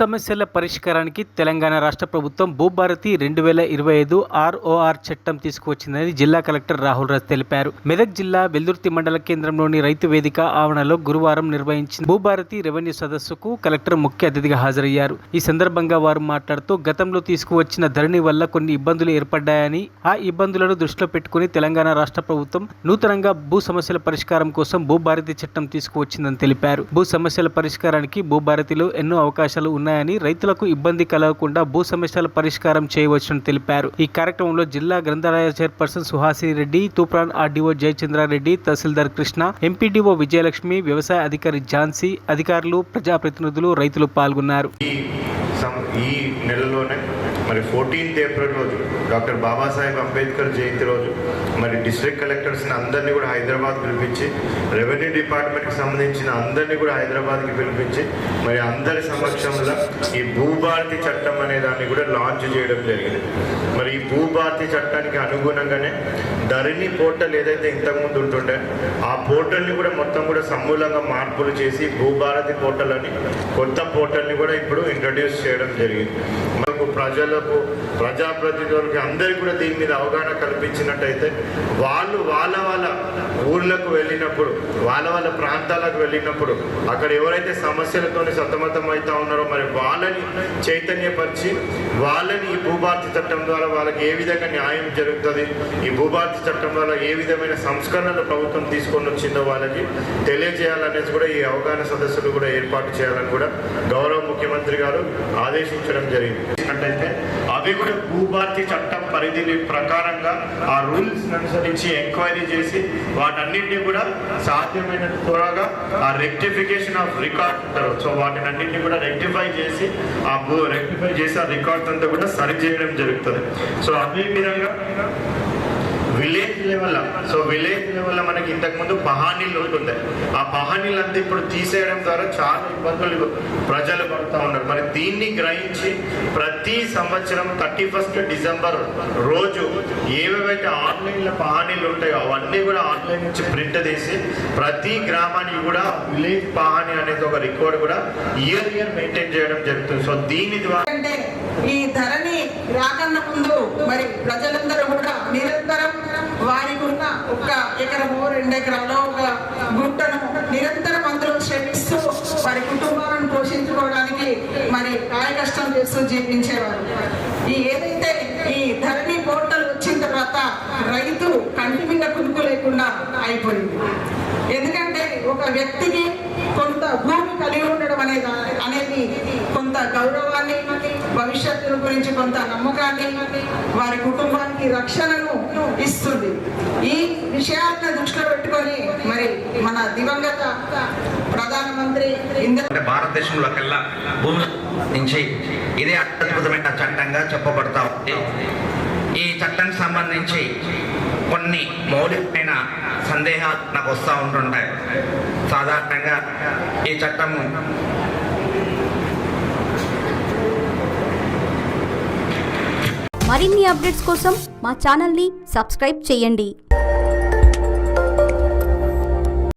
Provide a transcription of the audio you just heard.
సమస్యల పరిష్కారానికి తెలంగాణ రాష్ట్ర ప్రభుత్వం భూభారతి 2025 ROR చట్టం తీసుకువచ్చిందని జిల్లా కలెక్టర్ రాహుల్ రాజ్ తెలిపారు. మెదక్ జిల్లా వెల్దుర్తి మండల కేంద్రంలోని రైతు వేదిక ఆవరణలో గురువారం నిర్వహించిన భూభారతి రెవెన్యూ సదస్సుకు కలెక్టర్ ముఖ్య అతిథిగా హాజరయ్యారు. ఈ సందర్భంగా వారు మాట్లాడుతూ గతంలో తీసుకువచ్చిన ధరణి వల్ల కొన్ని ఇబ్బందులు ఏర్పడ్డాయని, ఆ ఇబ్బందులను దృష్టిలో పెట్టుకుని తెలంగాణ రాష్ట్ర ప్రభుత్వం నూతనంగా భూ సమస్యల పరిష్కారం కోసం భూభారతి చట్టం తీసుకువచ్చిందని తెలిపారు. భూ సమస్యల పరిష్కారానికి భూభారతిలో ఎన్నో అవకాశాలు ఉన్నాయని, రైతులకు ఇబ్బంది కలగకుండా భూ సమస్యల పరిష్కారం చేయవచ్చని తెలిపారు. ఈ కార్యక్రమంలో జిల్లా గ్రంథాలయ చైర్పర్సన్ సుహాసిని రెడ్డి, తూప్రాన్ ఆర్డీఓ జయచంద్రారెడ్డి, తహసీల్దార్ కృష్ణ, ఎంపీడీఓ విజయలక్ష్మి, వ్యవసాయ అధికారి ఝాన్సీ, అధికారులు, ప్రజాప్రతినిధులు, రైతులు పాల్గొన్నారు. ఈ నెలలోనే మరి 14th ఏప్రిల్ రోజు డాక్టర్ బాబాసాహెబ్ అంబేద్కర్ జయంతి రోజు మరి డిస్ట్రిక్ట్ కలెక్టర్స్ని అందరినీ కూడా హైదరాబాద్ పిలిపించి, రెవెన్యూ డిపార్ట్మెంట్కి సంబంధించిన అందరినీ కూడా హైదరాబాద్కి పిలిపించి మరి అందరి సమక్షంలో ఈ భూభారతి చట్టం అనే దాన్ని కూడా లాంచ్ చేయడం జరిగింది. మరి ఈ భూభారతి చట్టానికి అనుగుణంగానే ధరణి పోర్టల్ ఏదైతే ఇంతకుముందు ఉంటుండే ఆ పోర్టల్ని కూడా మొత్తం కూడా సమూలంగా మార్పులు చేసి భూభారతి పోర్టల్ అని కొత్త పోర్టల్ని కూడా ఇప్పుడు ఇంట్రడ్యూస్ చేయడం జరిగింది. మనకు ప్రజలకు, ప్రజాప్రతినిధులకి అందరికీ కూడా దీని మీద అవగాహన కల్పించినట్టయితే వాళ్ళు వాళ్ళ ఊర్లకు వెళ్ళినప్పుడు, వాళ్ళ ప్రాంతాలకు వెళ్ళినప్పుడు అక్కడ ఎవరైతే సమస్యలతో సతమతం అవుతా ఉన్నారో మరి వాళ్ళని చైతన్యపరిచి వాళ్ళని ఈ భూభారతి చట్టం ద్వారా వాళ్ళకి ఏ విధంగా న్యాయం జరుగుతుంది, ఈ భూభారతి చట్టం ద్వారా ఏ విధమైన సంస్కరణలు ప్రభుత్వం తీసుకొని వచ్చిందో వాళ్ళకి తెలియజేయాలనేది కూడా ఈ అవగాహన సదస్సులు కూడా ఏర్పాటు చేయాలని కూడా గౌరవ ముఖ్యమంత్రి గారు ఆదేశించడం జరిగింది. అంటే అవి కూడా భూభారతి చట్టం పరిధి ప్రకారంగా ఆ రూల్స్ అనుసరించి ఎంక్వైరీ చేసి వాటన్నింటినీ కూడా సాధ్యమైన త్వరగా ఆ రెక్టిఫికేషన్ ఆఫ్ రికార్డ్ అంటారు. సో వాటినన్నింటినీ కూడా రెక్టిఫై చేసి ఆ రికార్డ్స్ అంతా కూడా సరి చేయడం జరుగుతుంది. సో అదే విధంగా విలేజ్ లెవెల్లో మనకి ఇంతకుముందు పహానీలు ఉంటుండే, ఆ పహానీలు అంతా ఇప్పుడు తీసేయడం ద్వారా చాలా ఇబ్బందులు ప్రజలు పడుతూ ఉన్నారు. మరి దీన్ని గ్రహించి ప్రతి సంవత్సరం 31st డిసెంబర్ రోజు ఏవేవైతే ఆన్లైన్లో పహానీలు ఉంటాయో అవన్నీ కూడా ఆన్లైన్ నుంచి ప్రింట్ తీసి ప్రతి గ్రామానికి కూడా విలేజ్ పహానీ అనేది ఒక రికార్డు కూడా ఇయర్ మెయింటైన్ చేయడం జరుగుతుంది. సో దీని ద్వారా ఈ ధరణి రాకన్నా ముందు మరి ప్రజలందరూ కూడా నిరంతరం వారికి ఉన్న 1 ఎకరమో 2 ఎకరాలో ఒక గుట్టను నిరంతరం అందరూ శ్రమిస్తూ వారి కుటుంబాలను పోషించుకోవడానికి మరి కాయ కష్టం చేస్తూ జీవించేవారు. ఏదైతే ఈ ధరణి పోర్టల్ వచ్చిన తర్వాత రైతు కంటి మీద కునుకు లేకుండా అయిపోయింది. ఎందుకంటే ఒక వ్యక్తికి కొంత భూమి కలిగి ఉండడం అనేది కొంత గౌరవాన్ని, భవిష్యత్తు గురించి కొంత నమ్మకాన్ని, వారి కుటుంబానికి రక్షణను ఇస్తుంది. ఈ విషయాలను దృష్టిలో పెట్టుకొని మరి మన దివంగత ప్రధానమంత్రి భారతదేశంలో కల్లా భూమి నుంచి ఇదే అద్భుతమైన చట్టంగా చెప్పబడతా ఉంది. ఈ చట్టానికి సంబంధించి కొన్ని మౌలికమైన సందేహాలు నాకు వస్తూ ఉంటుంటాయి. సాధారణంగా ఈ చట్టము మరిన్ని అప్డేట్స్ కోసం మా ఛానల్ని సబ్స్క్రైబ్ చేయండి.